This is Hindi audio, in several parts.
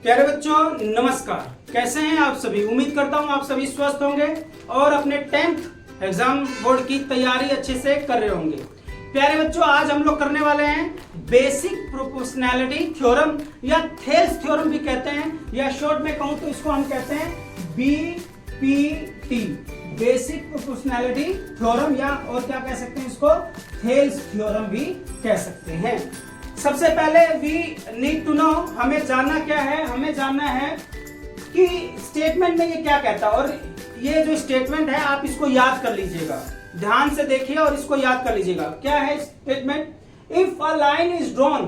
प्यारे बच्चों नमस्कार। कैसे हैं आप सभी? उम्मीद करता हूं आप सभी स्वस्थ होंगे और अपने 10th एग्जाम बोर्ड की तैयारी अच्छे से कर रहे होंगे। प्यारे बच्चों आज हम लोग करने वाले हैं बेसिक प्रोपोर्शनैलिटी थ्योरम या थेल्स थ्योरम भी कहते हैं, या शॉर्ट में कहूं तो इसको हम कहते हैं बीपीटी, बेसिक प्रोपोर्शनैलिटी थ्योरम, या और क्या कह सकते हैं इसको, थेल्स थ्योरम भी कह सकते हैं। सबसे पहले वी नीड टू नो, हमें जानना क्या है, हमें जानना है कि स्टेटमेंट में ये क्या कहता है, और ये जो स्टेटमेंट है आप इसको याद कर लीजिएगा, ध्यान से देखिए और इसको याद कर लीजिएगा। क्या है statement? If a line is drawn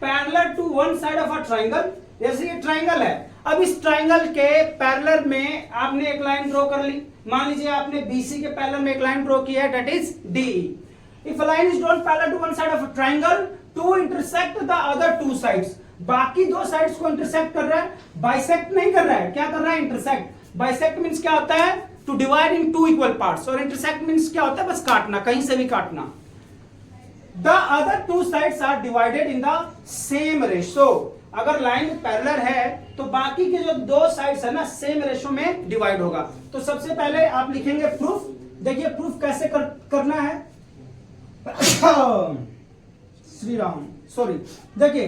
parallel to one side of a triangle, जैसे ये ट्राइंगल है, अब इस ट्राइंगल के पैरेलल में आपने एक लाइन ड्रॉ कर ली। मान लीजिए आपने बीसी के पैरेलल में एक लाइन ड्रॉ की है, that is D. If a line is drawn parallel to one side of a triangle to intersect the other two sides, बाकी दो साइड्स को इंटरसेक्ट कर रहा है, बाइसेक्ट नहीं कर रहा है। क्या कर रहा है? इंटरसेक्ट। बाइसेक्ट मींस क्या होता है? To divide in two equal parts, और इंटरसेक्ट मींस क्या होता है? बस काटना, कहीं से भी काटना। The other two sides are divided in the same ratio, अगर लाइन पैरेलल है तो बाकी के जो दो साइड्स है ना सेम रेशो में डिवाइड होगा। तो सबसे पहले आप लिखेंगे प्रूफ। देखिए प्रूफ कैसे करना है। श्री राम, सॉरी, देखिए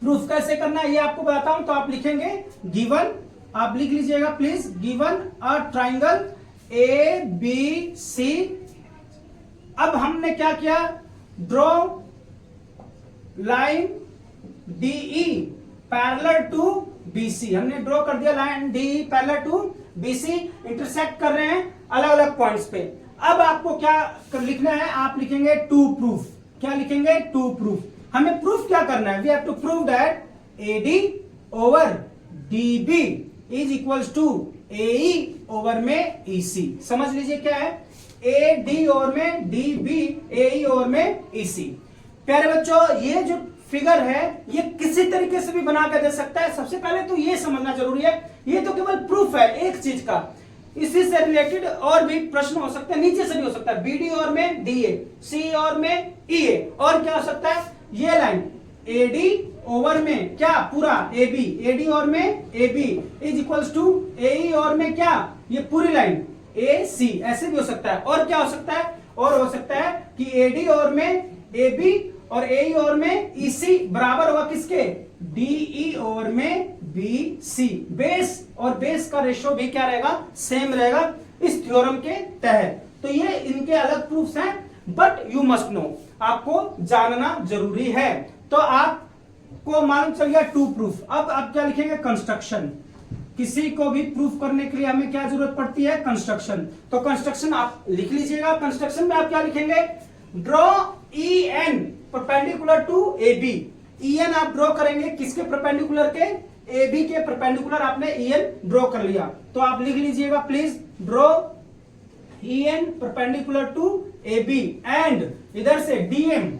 प्रूफ कैसे करना है ये आपको बताता हूं। तो आप लिखेंगे गिवन, आप लिख लीजिएगा please, given a triangle A B C. अब हमने क्या किया? Draw line D E parallel to B C, हमने ड्रॉ कर दिया line D E parallel to B C, intersect कर रहे हैं अलग अलग पॉइंट्स पे। अब आपको क्या लिखना है? आप लिखेंगे टू प्रूफ। क्या लिखेंगे? To proof. हमें प्रूफ क्या करना है? We have to prove that A D over D B is equals to A E over में ईसी। समझ लीजिए क्या है? ए डी ओवर में डीबी, एई ओवर में ईसी। प्यारे बच्चों ये जो फिगर है ये किसी तरीके से भी बना कर दे सकता है। सबसे पहले तो ये समझना जरूरी है, ये तो केवल प्रूफ है एक चीज का, इसी से रिलेटेड और भी प्रश्न हो सकते हैं, नीचे से भी हो सकता है, बीडी और में डीए, सी और में ईए, और क्या हो सकता है? ये लाइन एडी ओवर में क्या पूरा एबी, एडी और में एबी इज इक्वल्स टू एई और में क्या, ये पूरी लाइन ए सी, ऐसे भी हो सकता है। और क्या हो सकता है? और हो सकता है कि एडी और में एबी और एई और में ईसी बराबर होगा किसके? डीई ओवर में बी सी। बेस और बेस का रेशियो भी क्या रहेगा? सेम रहेगा इस थ्योरम के तहत। तो ये इनके अलग प्रूफ्स हैं, बट यू मस्ट नो, आपको जानना जरूरी है। तो आपको मालूम चल गया टू प्रूफ। अब आप क्या लिखेंगे? कंस्ट्रक्शन। किसी को भी प्रूफ करने के लिए हमें क्या जरूरत पड़ती है? कंस्ट्रक्शन। तो कंस्ट्रक्शन आप लिख लीजिएगा। कंस्ट्रक्शन में आप क्या लिखेंगे? Draw E N perpendicular to A B. E N आप ड्रॉ करेंगे किसके परपेंडिकुलर के? ए बी के परपेंडिकुलर आपने ई एन ड्रॉ कर लिया। तो आप लिख लीजिएगा please, draw E N perpendicular to A B and इधर से DM,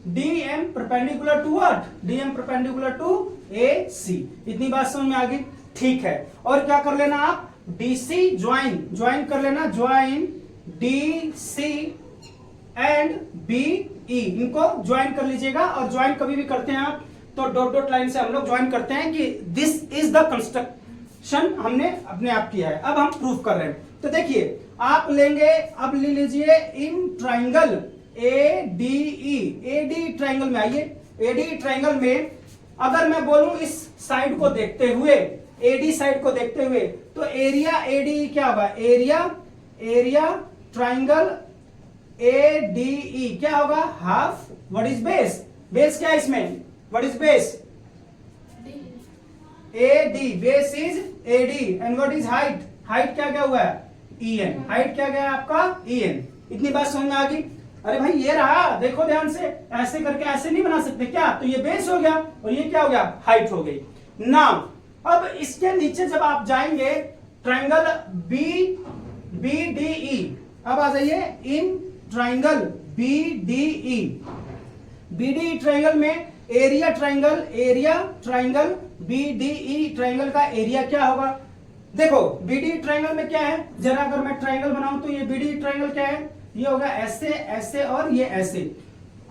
DM perpendicular to what? DM perpendicular to A C. इतनी बात समझ में आ गई? ठीक है। और क्या कर लेना आप? डीसी ज्वाइन, ज्वाइन कर लेना, join D C and B E, इनको ज्वाइन कर लीजिएगा। और ज्वाइन कभी भी करते हैं आप तो डॉट डॉट लाइन से हम लोग ज्वाइन करते हैं कि दिस इज द कंस्ट्रक्शन हमने अपने आप किया है। अब हम प्रूफ कर रहे हैं। तो देखिए आप लेंगे, अब ले लीजिए in triangle A D E, A D triangle में आइए। ए डी ट्राइंगल में अगर मैं बोलूं इस साइड को देखते हुए, एडी साइड को देखते हुए, तो एरिया एडी क्या होगा? Area, area triangle A D ई क्या होगा? Half. What is base? Base क्या है इसमें? What is base? A D, base is A D. And what is height? Height क्या क्या हुआ है? E N. हाइट क्या गया आपका? E N. इतनी बात समझ में आ गई? अरे भाई ये रहा, देखो ध्यान से, ऐसे करके ऐसे नहीं बना सकते क्या? तो ये बेस हो गया और ये क्या हो गया? हाइट हो गई। नाउ अब इसके नीचे जब आप जाएंगे triangle B B D E, अब आ जाइए in triangle B D E. B D E triangle में area triangle, area triangle B D E triangle का एरिया क्या होगा? देखो बीडी ट्राइंगल में क्या है, जरा अगर मैं ट्राइंगल बनाऊं तो ये बीडी ट्राइंगल क्या है? ये होगा ऐसे ऐसे और ये ऐसे।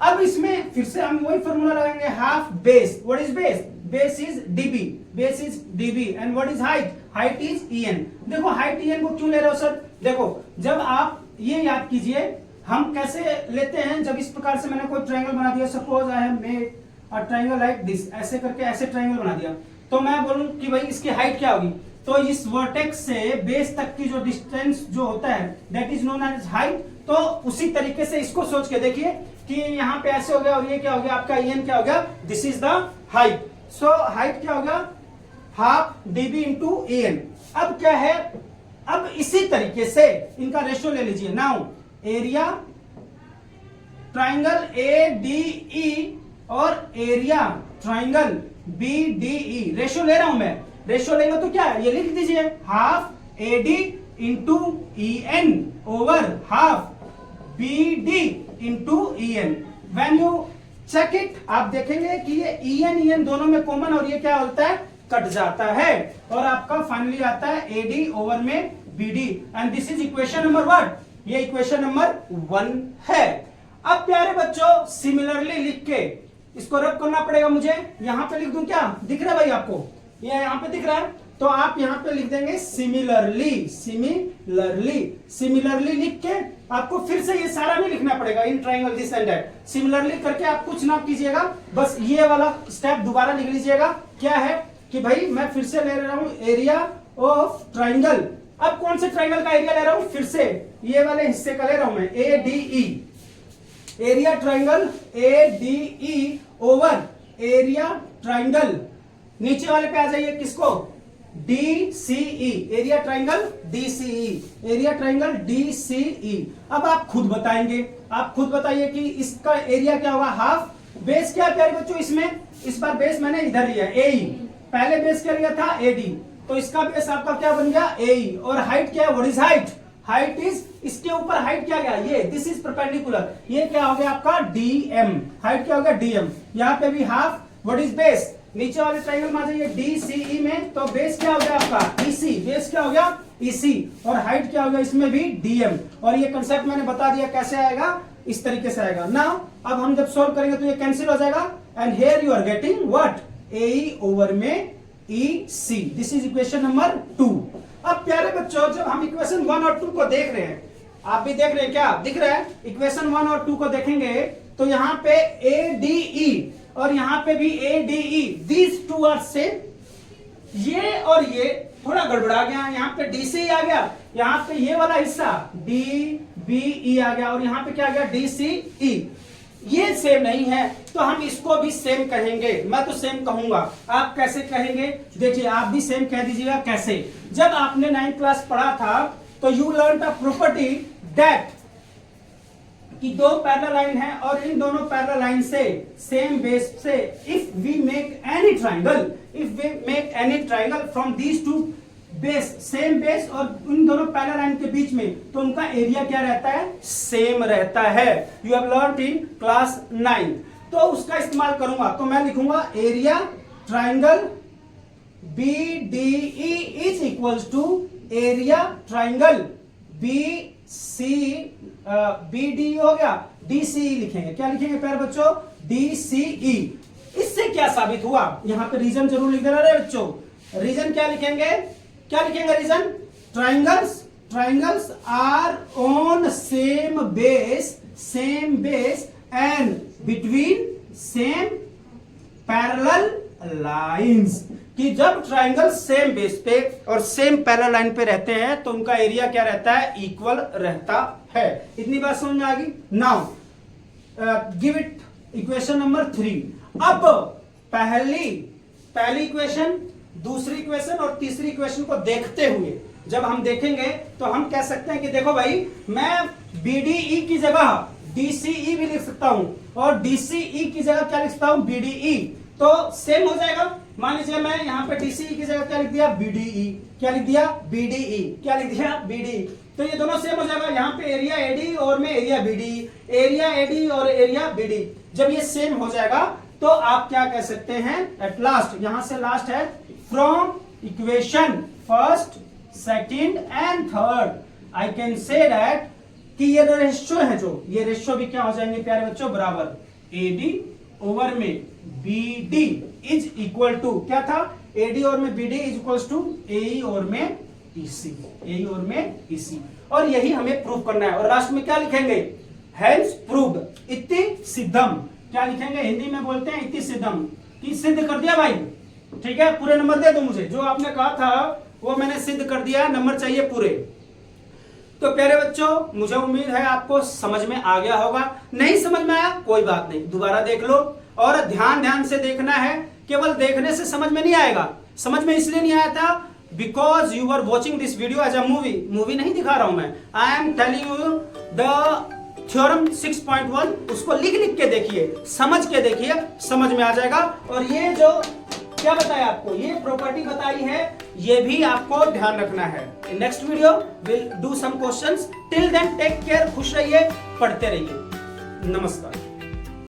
अब इसमें फिर से हम वही फॉर्मूला लगाएंगे, half base. What is base? Base is D B, base is D B and what is height, height is E N. देखो हाइट ईएन को क्यों ले रहे हो सर, देखो जब आप ये याद कीजिए हम कैसे लेते हैं, जब इस प्रकार से मैंने कोई ट्रायंगल बना दिया, suppose I have made a triangle like this, ऐसे करके ऐसे ट्रायंगल बना दिया, तो मैं बोलूं कि भाई इसकी हाइट क्या होगी, तो इस वर्टेक्स से बेस तक की जो डिस्टेंस जो होता है that is known as height. तो उसी तरीके से इसको सोच के देखिए कि यहाँ पे ऐसे हो गया और ये क्या हो गया, आपका ईएन क्या हो गया, this is the height. So height क्या होगा, हाफ डीबी इंटू ईएन। अब क्या है, अब इसी तरीके से इनका रेशियो ले लीजिए। Now area triangle A D E और area triangle B D E, ratio ले रहा हूं मैं, रेशियो लेंगे तो क्या है, ये लिख दीजिए half A D into E N over half B D into E N. When you check it, आप देखेंगे कि ये ई एन दोनों में कॉमन और ये क्या होता है, कट जाता है और आपका फाइनली आता है एडी ओवर में B D and this is equation number 1, ये इक्वेशन नंबर 1 है। अब प्यारे बच्चों सिमिलरली लिख के इसको रब करना पड़ेगा मुझे, यहां पे लिख दूं क्या, दिख रहा है भाई आपको, ये यहां पे दिख रहा है, तो आप यहां पे लिख देंगे सिमिलरली, सिमिलरली, सिमिलरली लिख के आपको फिर से ये सारा नहीं लिखना पड़ेगा, in triangle this and that, similarly करके आप कुछ ना कीजिएगा, बस ये वाला स्टेप दोबारा लिख लीजिएगा। क्या है कि भाई मैं फिर से ले रहा हूं एरिया ऑफ ट्राइंगल, अब कौन से ट्राइंगल का एरिया ले रहा हूं, फिर से ये वाले हिस्से का ले रहा हूं मैं, ए D E, area triangle A D E over area triangle, नीचे वाले पे आ जाइए किसको, डी सी ई, एरिया ट्राइंगल डी सी ई, एरिया ट्राइंगल डी सी ई। अब आप खुद बताएंगे, आप खुद बताइए कि इसका एरिया क्या होगा, हाफ, बेस क्या है प्यारे बच्चों इसमें, इस बार बेस मैंने इधर लिया ए ई, पहले बेस क्या लिया था ए डी, तो इसका बेस आपका क्या बन गया ए ई, और हाइट क्या है, what is height, height is, इसके ऊपर हाइट क्या गया, ये दिस इज परपेंडिकुलर, ये क्या हो गया आपका डीएम, हाइट क्या हो गया डीएम, यहाँ पे भी हाफ, व्हाट इज बेस, नीचे वाले ट्राइंगल में आ जाइए डीसीई में, तो बेस क्या हो गया आपका ईसी, बेस क्या हो गया ईसी, और हाइट क्या हो गया इसमें भी डीएम, और ये कंसेप्ट मैंने बता दिया कैसे आएगा, इस तरीके से आएगा। नाउ अब हम जब सॉल्व करेंगे तो ये कैंसिल हो जाएगा and here you are getting what, A over में E C, this is equation number 2। अब प्यारे बच्चों जब हम इक्वेशन 1 और 2 को देख रहे हैं, आप भी देख रहे हैं क्या, दिख रहा है, इक्वेशन 1 और 2 को देखेंगे तो यहाँ पे ए डी ई और यहाँ पे भी A D E, these two are same, ये और ये थोड़ा गड़बड़ा गया, यहाँ पे डी सी आ गया, यहाँ पे ये वाला हिस्सा डी बी ई आ गया और यहाँ पे क्या आ गया डी सी ई, ये सेम नहीं है तो हम इसको भी सेम कहेंगे, मैं तो सेम कहूंगा, आप कैसे कहेंगे, देखिए आप भी सेम कह दीजिएगा। कैसे, जब आपने 9th क्लास पढ़ा था तो you learn a property that कि दो पैरेलल लाइन है और इन दोनों पैरेलल लाइन से सेम बेस से if we make any triangle, if we make any triangle from these two base, same base और इन दोनों पैरेलल लाइन के बीच में, तो उनका एरिया क्या रहता है, सेम रहता है। You have learned in class 9, तो उसका इस्तेमाल करूंगा, तो मैं लिखूंगा area triangle B D E is equals to area triangle B C, B D हो गया डी सी लिखेंगे, क्या लिखेंगे प्यारे बच्चों, डी सी ई। इससे क्या साबित हुआ, यहां पे रीजन जरूर लिख देना रे बच्चों, रीजन क्या लिखेंगे, क्या लिखेंगे reason, triangles are on same base and between same parallel lines, कि जब ट्राइंगल सेम बेस पे और सेम पैरेलल लाइन पे रहते हैं तो उनका एरिया क्या रहता है, इक्वल रहता है। इतनी बात समझ में आ गई। Now give it equation number 3। अब पहली इक्वेशन, दूसरी इक्वेशन और तीसरी इक्वेशन को देखते हुए जब हम देखेंगे तो हम कह सकते हैं कि देखो भाई मैं बीडीई की जगह डीसीई भी लिख सकता हूं और डीसीई की जगह क्या लिख सकता हूं, बीडीई, तो सेम हो जाएगा। मान लीजिए मैं यहाँ पे डीसीई की जगह क्या लिख दिया, बीडीई, क्या लिख दिया, बीडीई, क्या लिख दिया, बीडीई, तो ये दोनों सेम हो जाएगा। यहाँ पे एरिया एडी और में एरिया बीडी, एरिया एडी और एरिया बीडी, जब ये सेम हो जाएगा तो आप क्या कह सकते हैं, एट लास्ट, यहां से लास्ट है, from equation first, second and third I can say that कि ये रेशियो है, जो ये रेशियो भी क्या हो जाएंगे प्यारे बच्चों, बराबर एडी ओवर में बीडी इज इक्वल टू क्या था, AD और में BD is equal to AE और में EC, AE और में EC, और यही हमें प्रूव करना है। और लास्ट में क्या लिखेंगे, हेंस प्रूव्ड, इति सिद्धम, क्या लिखेंगे, हिंदी में बोलते हैं इति सिद्धम, कि सिद्ध कर दिया भाई। ठीक है, पूरे नंबर दे दो मुझे, जो आपने कहा था वो मैंने सिद्ध कर दिया, नंबर चाहिए पूरे। तो प्यारे बच्चों, मुझे उम्मीद है आपको समझ में आ गया होगा। नहीं समझ में आया कोई बात नहीं, दोबारा देख लो, और ध्यान से देखना है, केवल देखने से समझ में नहीं आएगा। समझ में इसलिए नहीं आया था because you are watching this video as a movie नहीं दिखा रहा हूं मैं। I am telling you the theorem 6.1, उसको लिख के देखिए, समझ के देखिए, समझ में आ जाएगा। और ये जो क्या बताया आपको, ये प्रॉपर्टी बताई है, ये भी आपको ध्यान रखना है। In next video will do some questions. Till then take care, खुश रहिए, पढ़ते रहिए। नमस्कार।